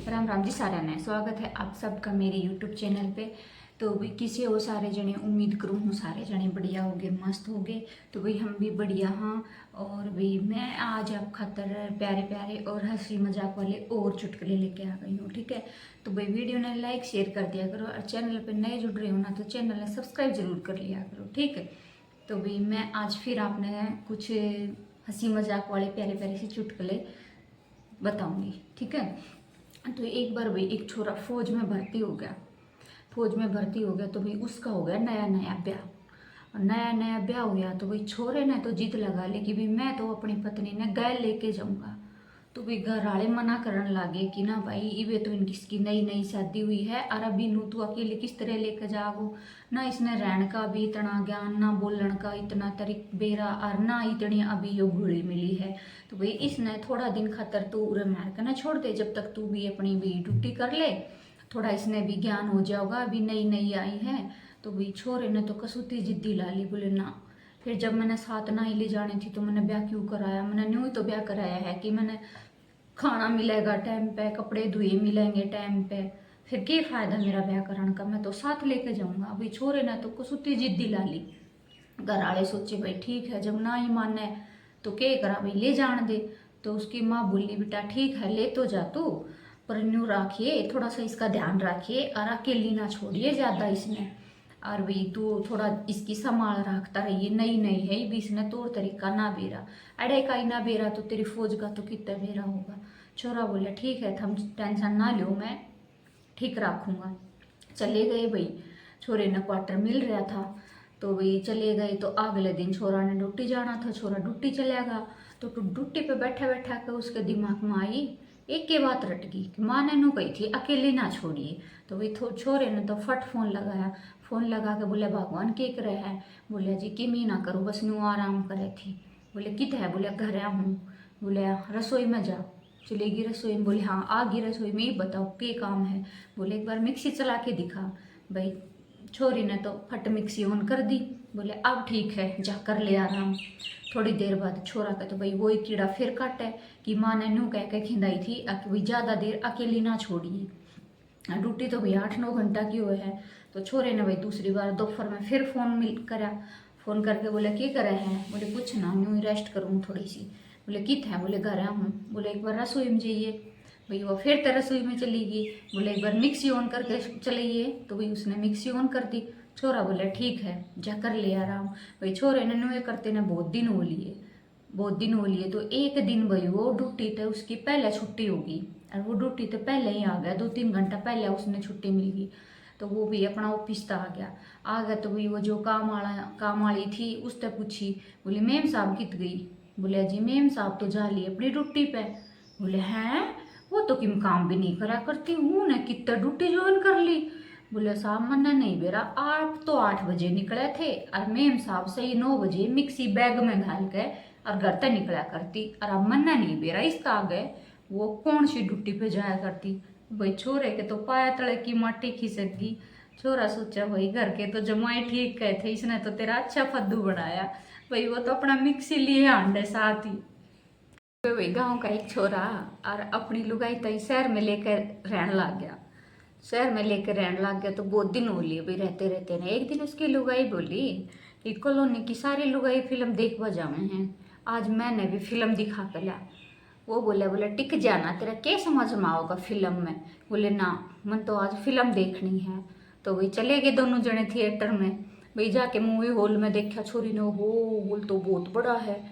राम राम जी सारा ने स्वागत है आप सबका मेरे यूट्यूब चैनल पे। तो भी किसी हो सारे जने उम्मीद करूँ हूँ सारे जने बढ़िया हो गए, मस्त हो गए। तो भाई हम भी बढ़िया हाँ। और भाई मैं आज आप खातर प्यारे प्यारे और हंसी मजाक वाले और चुटकुले लेके आ गई हूँ, ठीक है। तो भाई वीडियो ने लाइक शेयर कर दिया करो और चैनल पर नए जुड़ रहे हो ना तो चैनल ने सब्सक्राइब जरूर कर लिया करो, ठीक है। तो भाई मैं आज फिर आपने कुछ हंसी मजाक वाले प्यारे प्यारे से चुटकुले बताऊंगी, ठीक है। तो एक बार भाई एक छोरा फौज में भर्ती हो गया। फौज में भर्ती हो गया तो भाई उसका हो गया नया नया ब्याह। और नया नया ब्याह हो गया तो भाई छोरे ने तो जिद लगा ली कि भाई मैं तो अपनी पत्नी ने गैल लेके जाऊंगा। तो भाई घर वाले मना करने लगे कि ना भाई इवे तो इनकी नई नई शादी हुई है और अभी नू तू अकेले किस तरह लेकर जाओ। ना इसने रहन का भी इतना ज्ञान, ना बोलन का इतना तरीक बेरा और ना इतनी अभी यो घुली मिली है। तो भाई इसने थोड़ा दिन खातर तू उरे मार कर ना छोड़ दे, जब तक तू भी अपनी भी ड्यूटी कर ले, थोड़ा इसने भी ज्ञान हो जाओगा, अभी नई नई आई है। तो भाई छोरे ने तो कसूती जिद्दी ला ली, बोले ना। फिर जब मैंने साथ ना ही ले जानी थी तो मैंने ब्याह क्यों कराया, मैंने न्यू ही तो ब्याह कराया है कि मैंने खाना मिलेगा टाइम पे, कपड़े धुए मिलेंगे टाइम पे, फिर क्या फायदा मेरा ब्याह कराने का, मैं तो साथ लेके जाऊंगा। अभी छोरे ने तो कसूती जिद दिला ली। घर वाले सोचे भाई ठीक है, जब ना ही माने तो क्या करा भाई, ले जान दे। तो उसकी माँ बोली बेटा ठीक है ले तो जा तू, पर न्यू रखिए थोड़ा सा इसका ध्यान रखिए और अकेली ना छोड़िए ज्यादा इसने। और भाई तू थोड़ा इसकी संभाल रखता रहिए, नई नई है भी इसने तौर तरीका ना बेरा, अड़े का ही ना बेरा तो तेरी फौज का तो कितना बेरा होगा। छोरा बोले ठीक है तुम टेंशन ना लो, मैं ठीक रखूंगा। चले गए भाई, छोरे ने क्वार्टर मिल रहा था तो भाई चले गए। तो अगले दिन छोरा ने ड्यूटी जाना था, छोरा ड्यूटी चला गया। तो ड्यूटी पे बैठा बैठा के उसके दिमाग में आई एक के बात रट गई कि माँ ने नू कही थी अकेले ना छोड़िए। तो भाई छोरे ने तो फट फोन लगाया, फोन लगा के बोले भगवान के करे है, बोले जी कि मी ना करो बस नू आराम करे थी। बोले कित है, बोले घर हूँ। बोले रसोई में जा, चलेगी रसोई में, बोले हाँ आ गई रसोई में, ही बताओ क्या काम है। बोले एक बार मिक्सी चला के दिखा। भाई छोरी ने तो फट मिक्सी ऑन कर दी, बोले अब ठीक है जा कर ले आराम। थोड़ी देर बाद छोरा का तो भाई वही कीड़ा फिर काटे कि माँ ने नू कह के खिंदाई थी भाई ज़्यादा देर अकेली ना छोड़िए। ड्यूटी तो भाई 8-9 घंटा की हुए है। तो छोरे ने भाई दूसरी बार दोपहर में फिर फोन करा, फोन करके बोले क्या करे हैं, बोले कुछ ना न्यू रेस्ट करूँ थोड़ी सी। बोले कित है, बोले घर हूँ। बोले एक बार रसोई में जाइए। भाई वो फिर तो रसोई में चली गई। बोले एक बार मिक्सी ऑन करके चलिए, तो भाई उसने मिक्सी ऑन कर दी। छोरा बोले ठीक है जा कर ले आराम। भाई छोरे ने नुए करते ने बहुत दिन हो लिए, बहुत दिन हो लिए। तो एक दिन भाई वो ड्यूटी थे उसकी पहले छुट्टी होगी और वो ड्यूटी तो पहले ही आ गया, 2-3 घंटा पहले उसने छुट्टी मिल गई। तो वो भी अपना ऑफिस तक आ गया। तो भाई वो जो काम वाली थी उससे पूछी, बोली मेम साहब कित गई। बोले जी मेम साहब तो जा ली अपनी ड्यूटी पे। बोले हैं वो तो किम काम भी नहीं करा करती हूँ ने कितना ड्यूटी ज्वाइन कर ली। बोले साहब मन्ना नहीं बेरा, आप तो 8 बजे निकले थे और मेम साहब सही 9 बजे मिक्सी बैग में घाल के और घर तक निकला करती, और अब मन्ना नहीं बेरा इसका आगे वो कौन सी ड्यूटी पे जाया करती। भाई छोरे के तो पाया तले की माटी खिसक गई। छोरा सोचा भाई घर के तो जमाई ठीक कहे थे, इसने तो तेरा अच्छा फद्दू बनाया। भाई वो तो अपना मिक्सी लिए आंडे साथ ही। वही गांव का एक छोरा और अपनी लुगाई तई शहर में लेकर रहने लग गया। शहर में लेकर रहने लग गया तो बहुत दिन हो लिए भाई रहते रहते ने। एक दिन उसकी लुगाई बोली कि कॉलोनी की सारी लुगाई फिल्म देखवा जावे हैं, आज मैंने भी फिल्म दिखा कर ला। वो बोले टिक जाना, तेरा क्या समझ में आओगा फिल्म में। बोले ना मन तो आज फिल्म देखनी है। तो वही चले गए दोनों जने थिएटर में। भाई जाके मूवी हॉल में देखा, छोरी ने हो हॉल तो बहुत बड़ा है।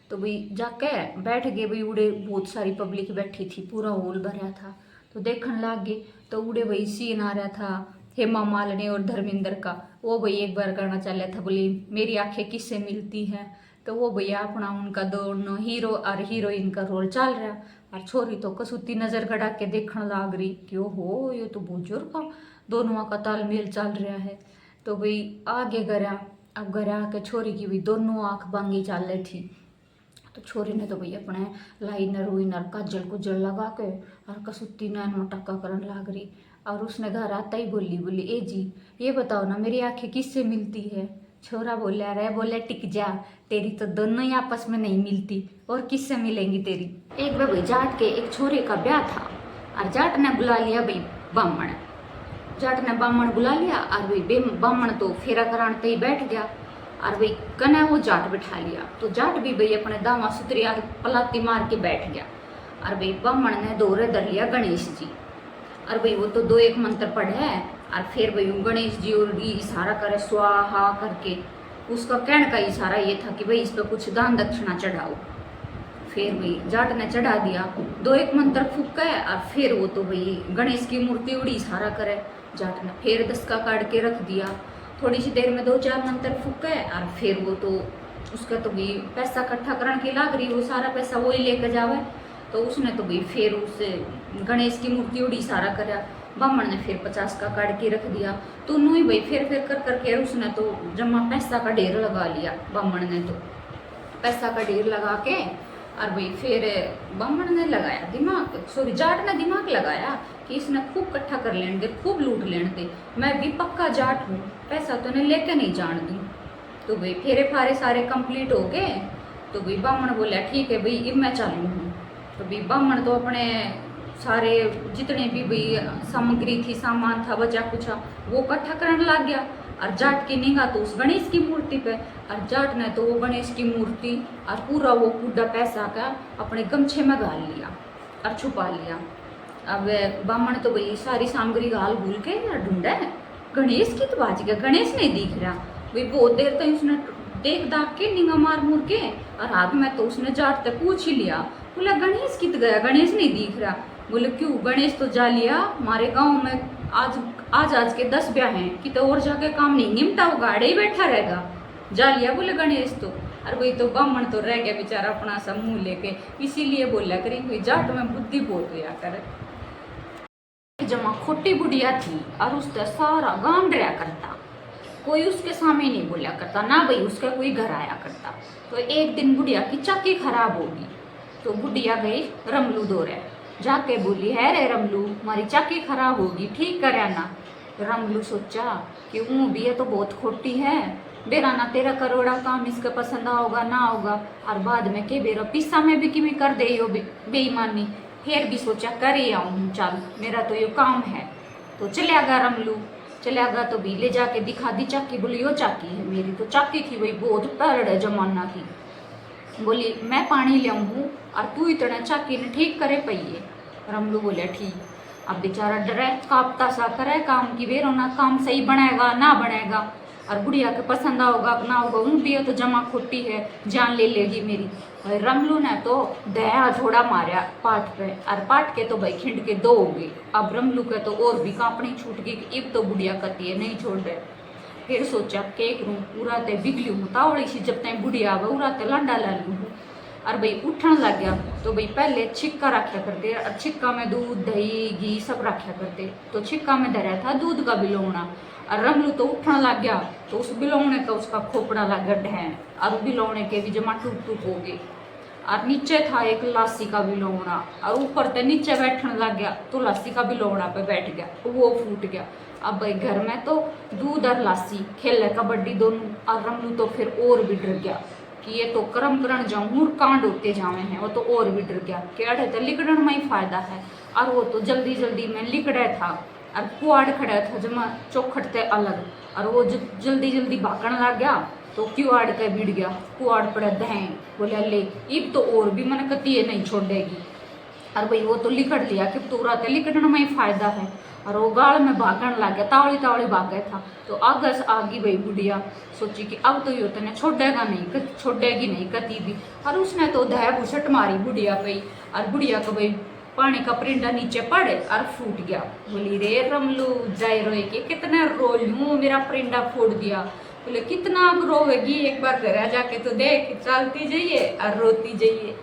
तो भाई जाके बैठ गए, भाई उड़े बहुत सारी पब्लिक बैठी थी, पूरा हॉल भरा था। तो देखने लग गए। तो उड़े भाई सीन आ रहा था हेमा मालिनी और धर्मेंद्र का। वो भाई एक बार गाना चल रहा था, बोली मेरी आंखें किससे मिलती हैं। तो वो भैया अपना उनका दोनों हीरो और हीरोइन का रोल चल रहा, और छोरी तो कसूती नजर गड़ा के देखने लग रही कि ओहो ये तो बुजुर्ग का दोनों का तालमेल चल रहा है। तो भाई आगे गया, अब गया के छोरी की भी दोनों आंख बांगी चल रही थी। तो छोरी ने तो भैया अपने लाइनर वाइनर काजल कुजल लगा के और कसूती नैन मटक्का करने लग रही। और उसने घर आता ही बोली ए जी ये बताओ ना मेरी आंखें किससे मिलती है। छोरा बोला अरे बोले टिक जा, तेरी तो दोनों ही आपस में नहीं मिलती और किससे मिलेंगी तेरी। एक बार भाई जाट के एक छोरे का ब्याह था। और जाट ने बुला लिया भाई बामण। जाट ने बामण बुला लिया और भाई बामण तो फेरा कराने पे ही बैठ गया और भाई कने वो जाट बिठा लिया। तो जाट भी भाई अपने दामा सुतरिया पलाती मार के बैठ गया और भाई बामण ने दौरे धर लिया गणेश जी। और भाई वो तो 2-1 मंत्र पढ़े है और फिर भाई गणेश जी और इशारा करे स्वाहा करके। उसका कहने का इशारा ये था कि भाई इस पर कुछ दान दक्षिणा चढ़ाओ। फिर भाई जाट ने चढ़ा दिया, 2-1 मंत्र फूके और फिर वो तो भाई गणेश की मूर्ति उड़ी इशारा करे। जाट ने फिर दस्का काट के रख दिया। थोड़ी सी देर में 2-4 मंत्र फूके और फिर वो तो उसका तो भाई पैसा इकट्ठा करने की लाग रही, वो सारा पैसा वही लेकर जावे। तो उसने तो भाई फिर उस गणेश की मूर्ति उड़ी इशारा करा। बामण ने फिर 50 का काट के रख दिया। तो नू ही भाई फिर कर करके उसने तो जमा पैसा का ढेर लगा लिया। बामण ने तो पैसा का ढेर लगा के और भाई फिर बामण ने लगाया दिमाग, सॉरी जाट ने दिमाग लगाया कि इसने खूब इकट्ठा कर लेने दे, खूब लूट लेने दे, मैं भी पक्का जाट हूँ, पैसा तो नहीं लेके नहीं जान दूँ। तो भाई फेरे फारे सारे कंप्लीट हो गए। तो भाई बामण बोला ठीक है भाई अब मैं चालू हूँ। तो भाई बामण तो अपने सारे जितने भी भाई सामग्री थी, सामान था, बचा कुछ वो इकट्ठा करने लग गया। और जाट की निगाह तो उस गणेश की मूर्ति पे, और जाट ने तो वो गणेश की मूर्ति और पूरा वो कूड़ा पैसा का अपने गमछे में गाल लिया और छुपा लिया। अब बामण तो भाई सारी सामग्री गाल भूल के ढूंढे गणेश की, तो बाज गया, गणेश नहीं दिख रहा। भाई बहुत देर तक उसने देख दाख के निगाह मार मुर के और हाथ में तो उसने जाट तक पूछ ही लिया। बोला गणेश कित गया, गणेश नहीं दिख रहा। बोले क्यों, गणेश तो जा लिया, हमारे गांव में आज के 10 ब्याह हैं कि तो और जाके काम नहीं निमटा, वो गाड़े ही बैठा रहेगा, जा लिया बोले गणेश तो। और वही तो बामण तो रह गया बेचारा अपना सा मुंह लेके। इसीलिए बोला करी कोई जाट में बुद्धि बहुत हुआ करे। जमा खोटी बुढ़िया थी और उसका सारा गांव डरा करता, कोई उसके सामने नहीं बोला करता, ना भाई उसका कोई घर आया करता। तो एक दिन बुढ़िया की चाकी खराब होगी। तो बुढ़िया गई रमलू दौरे, जाके बोली है रे रमलू हमारी चाकी खराब होगी, ठीक करे ना। रमलू सोचा कि वो भी है तो बहुत खोटी है, बेरा ना तेरा करोड़ा काम इसका पसंद आओगा ना होगा, और बाद में के बेरा पिस्सा में भी कि कर दे यो बेईमानी। फिर भी सोचा करे आऊँ, चल मेरा तो यो काम है। तो चलिया गया रमलू, चलिया गया तो भी ले जाके दिखा दी चाकी। बोली यो चाकी है मेरी, तो चाकी थी वही बहुत पैरड़ जमाना की। बोली मैं पानी ले आऊँ और तू इतना चाकी ने ठीक करे पहिए। रमलू बोले ठीक। अब बेचारा डरे कांपता सा करे काम की बेरो ना काम सही बनेगा ना बनेगा, और बुढ़िया के पसंद आओगा ना होगा, ऊँ भी है तो जमा खोटी है, जान ले लेगी मेरी। भाई रमलू ने तो दया झोड़ा मारा पाट पे, और पाट के तो भाई खिंड के 2 हो गई। अब रमलू के तो और भी कांपनी छूट गई कि अब तो बुढ़िया कहती है नहीं छोड़ रहे। फिर सोचा के करूँ, पूरा ते बिगली हूँ तावड़ी सी, जब तक बुढ़िया आवे पूरा ते लाडा ला लूँ। और भाई उठन लग गया। तो भाई पहले छिक्का रखा करते, और छिक्का में दूध दही घी सब रखा करते। तो छिक्का में धरा था दूध का बिलौना, और रमलू तो उठन लग गया। तो उस बिलौने का उसका खोपड़ा लग गया ढहन, और बिलौने के भी जमा टूट टूट हो गई। और नीचे था एक लासी का बिलौना, और ऊपर ते नीचे बैठने लग गया तो लासी का बिलौना पे बैठ गया, वो फूट गया। अब भाई घर में तो दूध और लासी खेले कबड्डी दोनों, और रमलू तो फिर और भी डर गया कि ये तो कर्म करण जाऊँ कांड होते जावे हैं। वो तो और भी डर गया कि अरे तो लिकड़न में ही फायदा है। और वो तो जल्दी जल्दी में लिकड़ा था, और कुआड़ खड़ा था जमा चौखट ते अलग, और वो जल्दी जल्दी भागने लग गया। तो कुआड़ के बिड़ गया, कुआड़ पड़ा दहें। बोले ले अब तो और भी मन कती है नहीं छोड़ेगी। और भाई वो तो लिकड़ लिया कि पूरा तो लिकड़न में ही फायदा है, और वो गाड़ में भागने लग गया, तावड़ी तावड़ी भाग गया था। तो आगे से आगी भाई बुढ़िया सोची कि अब तो यो तने छोड़ेगा नहीं, छोड़ेगी नहीं कती भी। और उसने तो दह भूसट मारी बुढ़िया पे, और बुढ़िया को भाई पानी का परिंदा नीचे पड़े और फूट गया। बोली रे रमलू जाए रोए के कितना रो लूँ, मेरा परिंदा फोड़ दिया। बोले कितना रोवेगी, एक बार घर जाके तो देख, चलती जाइए और रोती जाइए।